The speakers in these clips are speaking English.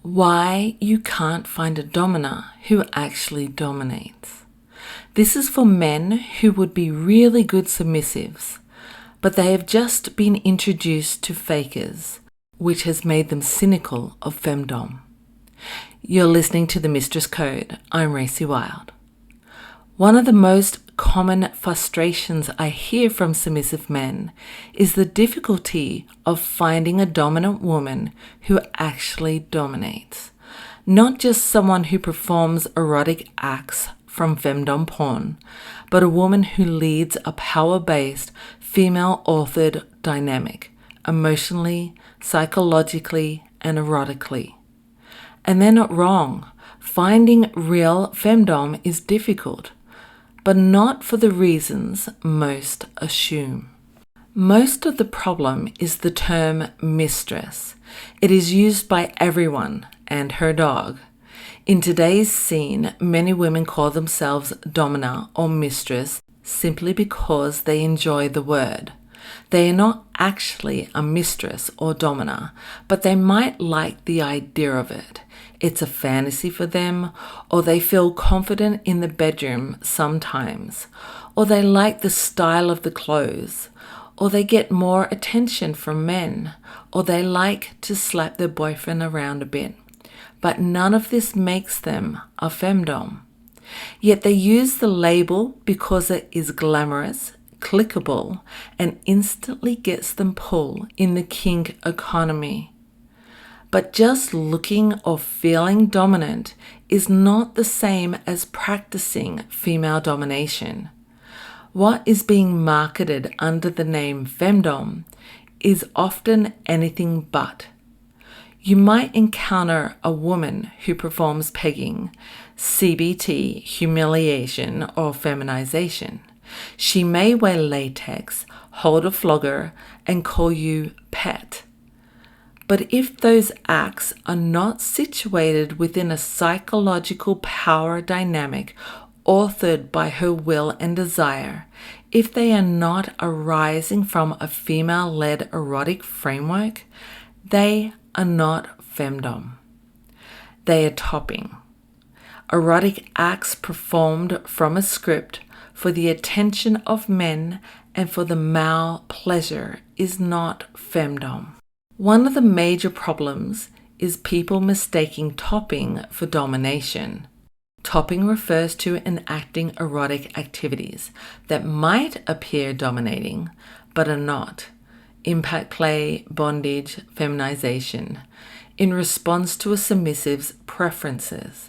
Why you can't find a dominer who actually dominates. This is for men who would be really good submissives, but they have just been introduced to fakers, which has made them cynical of Femdom. You're listening to The Mistress Code. I'm RacyWilde. One of the most common frustrations I hear from submissive men is the difficulty of finding a dominant woman who actually dominates. Not just someone who performs erotic acts from femdom porn, but a woman who leads a power-based, female-authored dynamic, emotionally, psychologically, and erotically. And they're not wrong. Finding real femdom is difficult, but not for the reasons most assume. Most of the problem is the term mistress. It is used by everyone and her dog. In today's scene, many women call themselves domina or mistress simply because they enjoy the word. They are not actually a mistress or domina, but they might like the idea of it. It's a fantasy for them, or they feel confident in the bedroom sometimes, or they like the style of the clothes, or they get more attention from men, or they like to slap their boyfriend around a bit. But none of this makes them a femdom. Yet they use the label because it is glamorous, clickable, and instantly gets them pull in the kink economy. But just looking or feeling dominant is not the same as practicing female domination. What is being marketed under the name femdom is often anything but. You might encounter a woman who performs pegging, CBT, humiliation, or feminization. She may wear latex, hold a flogger, and call you pet. But if those acts are not situated within a psychological power dynamic authored by her will and desire, if they are not arising from a female-led erotic framework, they are not femdom. They are topping. Erotic acts performed from a script for the attention of men and for the male pleasure is not femdom. One of the major problems is people mistaking topping for domination. Topping refers to enacting erotic activities that might appear dominating, but are not. Impact play, bondage, feminization, in response to a submissive's preferences.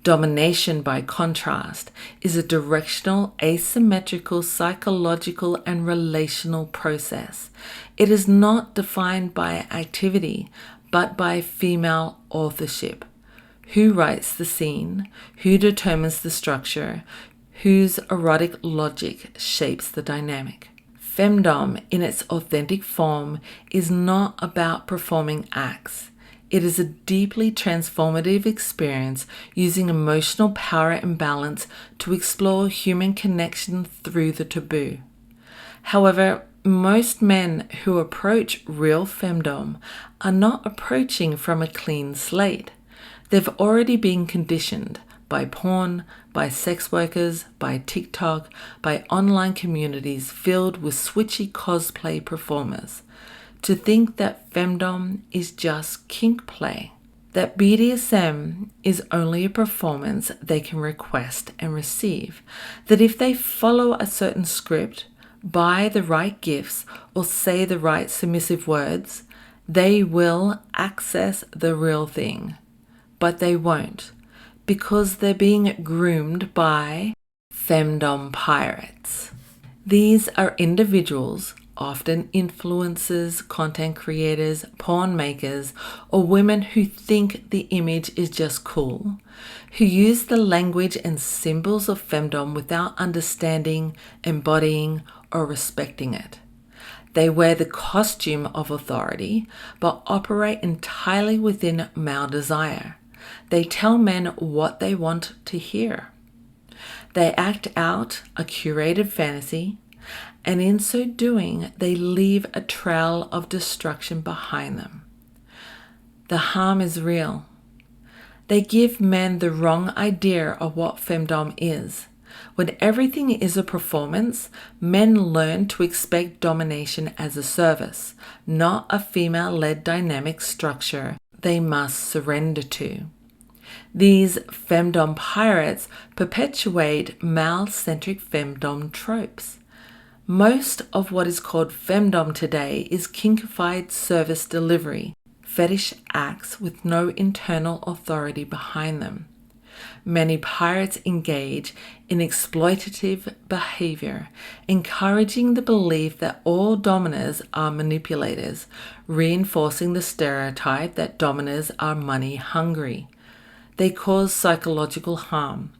Domination, by contrast, is a directional, asymmetrical, psychological, and relational process. It is not defined by activity, but by female authorship. Who writes the scene? Who determines the structure? Whose erotic logic shapes the dynamic? Femdom, in its authentic form, is not about performing acts. It is a deeply transformative experience using emotional power and balance to explore human connection through the taboo. However, most men who approach real femdom are not approaching from a clean slate. They've already been conditioned by porn, by sex workers, by TikTok, by online communities filled with switchy cosplay performers, to think that femdom is just kink play, that BDSM is only a performance they can request and receive, that if they follow a certain script, buy the right gifts, or say the right submissive words, they will access the real thing. But they won't, because they're being groomed by femdom pirates. These are individuals, often influencers, content creators, porn makers, or women who think the image is just cool, who use the language and symbols of femdom without understanding, embodying, or respecting it. They wear the costume of authority, but operate entirely within male desire. They tell men what they want to hear. They act out a curated fantasy, and in so doing, they leave a trail of destruction behind them. The harm is real. They give men the wrong idea of what Femdom is. When everything is a performance, men learn to expect domination as a service, not a female-led dynamic structure they must surrender to. These Femdom pirates perpetuate male-centric Femdom tropes. Most of what is called Femdom today is kinkified service delivery, fetish acts with no internal authority behind them. Many pirates engage in exploitative behavior, encouraging the belief that all dominers are manipulators, reinforcing the stereotype that dominers are money hungry. They cause psychological harm.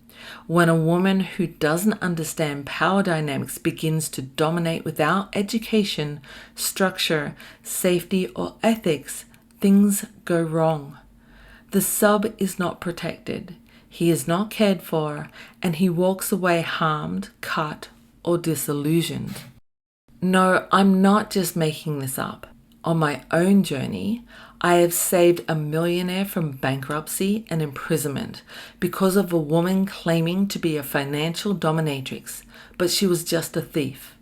When a woman who doesn't understand power dynamics begins to dominate without education, structure, safety, or ethics, things go wrong. The sub is not protected. He is not cared for, and he walks away harmed, cut, or disillusioned. No, I'm not just making this up. On my own journey, I have saved a millionaire from bankruptcy and imprisonment because of a woman claiming to be a financial dominatrix, but she was just a thief.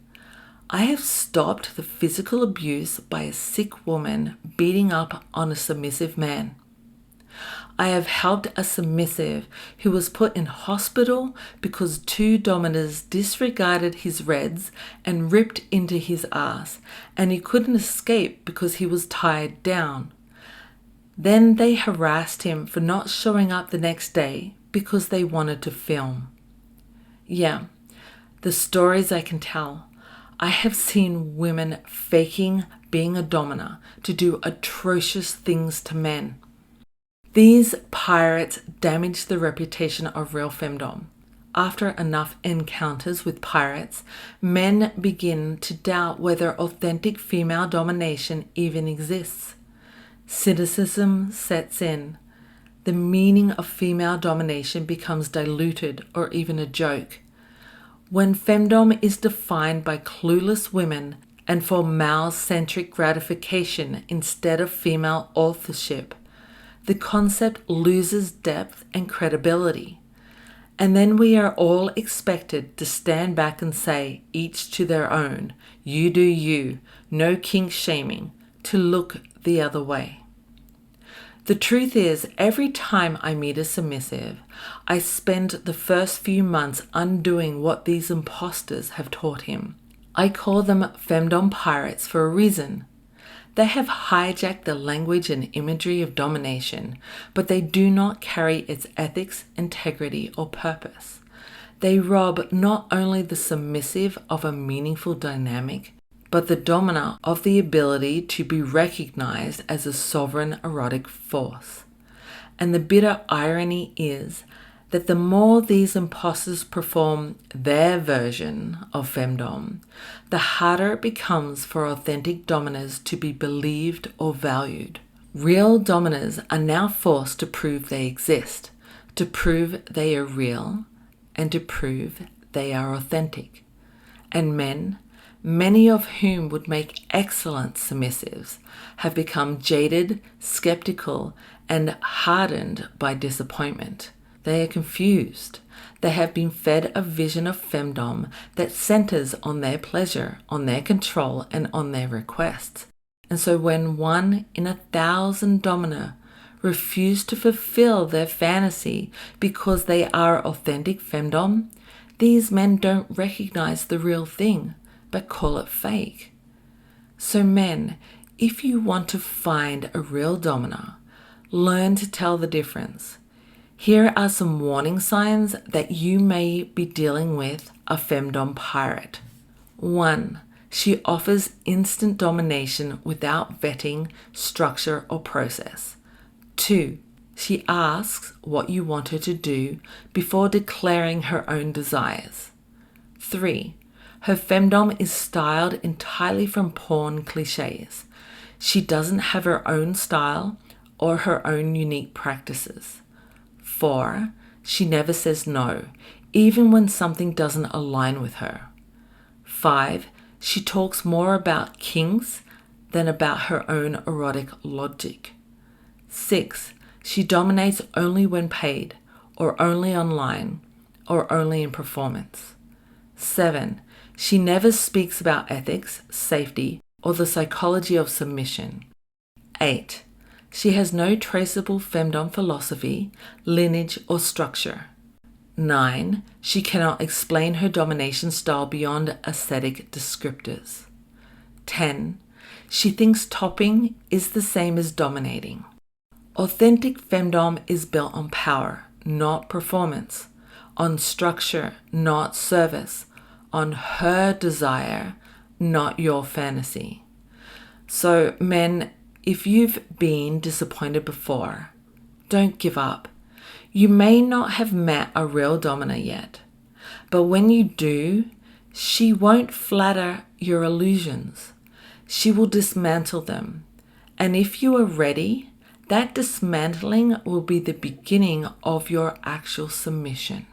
I have stopped the physical abuse by a sick woman beating up on a submissive man. I have helped a submissive who was put in hospital because two dominers disregarded his reds and ripped into his ass, and he couldn't escape because he was tied down. Then they harassed him for not showing up the next day because they wanted to film. Yeah, the stories I can tell. I have seen women faking being a dominer to do atrocious things to men. These pirates damage the reputation of real femdom. After enough encounters with pirates, men begin to doubt whether authentic female domination even exists. Cynicism sets in. The meaning of female domination becomes diluted or even a joke. When femdom is defined by clueless women and for male-centric gratification instead of female authorship, the concept loses depth and credibility. And then we are all expected to stand back and say, each to their own, you do you, no kink shaming, to look the other way. The truth is, every time I meet a submissive, I spend the first few months undoing what these imposters have taught him. I call them femdom pirates for a reason. They have hijacked the language and imagery of domination, but they do not carry its ethics, integrity, or purpose. They rob not only the submissive of a meaningful dynamic, but the dominer of the ability to be recognized as a sovereign erotic force. And the bitter irony is that the more these imposters perform their version of femdom, the harder it becomes for authentic dominers to be believed or valued. Real dominers are now forced to prove they exist, to prove they are real, and to prove they are authentic. And men, many of whom would make excellent submissives, have become jaded, skeptical, and hardened by disappointment. They are confused. They have been fed a vision of femdom that centers on their pleasure, on their control, and on their requests. And so when 1 in 1,000 dominer refuse to fulfill their fantasy because they are authentic femdom, these men don't recognize the real thing, but call it fake. So men, if you want to find a real dominer, learn to tell the difference. Here are some warning signs that you may be dealing with a femdom pirate. 1. She offers instant domination without vetting, structure, or process. 2. She asks what you want her to do before declaring her own desires. 3. Her femdom is styled entirely from porn cliches. She doesn't have her own style or her own unique practices. 4. She never says no, even when something doesn't align with her. 5. She talks more about kinks than about her own erotic logic. 6. She dominates only when paid, or only online, or only in performance. 7. She never speaks about ethics, safety, or the psychology of submission. 8. She has no traceable Femdom philosophy, lineage, or structure. 9. She cannot explain her domination style beyond aesthetic descriptors. 10. She thinks topping is the same as dominating. Authentic Femdom is built on power, not performance, on structure, not service, on her desire, not your fantasy. So, men, if you've been disappointed before, don't give up. You may not have met a real Domina yet, but when you do, she won't flatter your illusions. She will dismantle them. And if you are ready, that dismantling will be the beginning of your actual submission.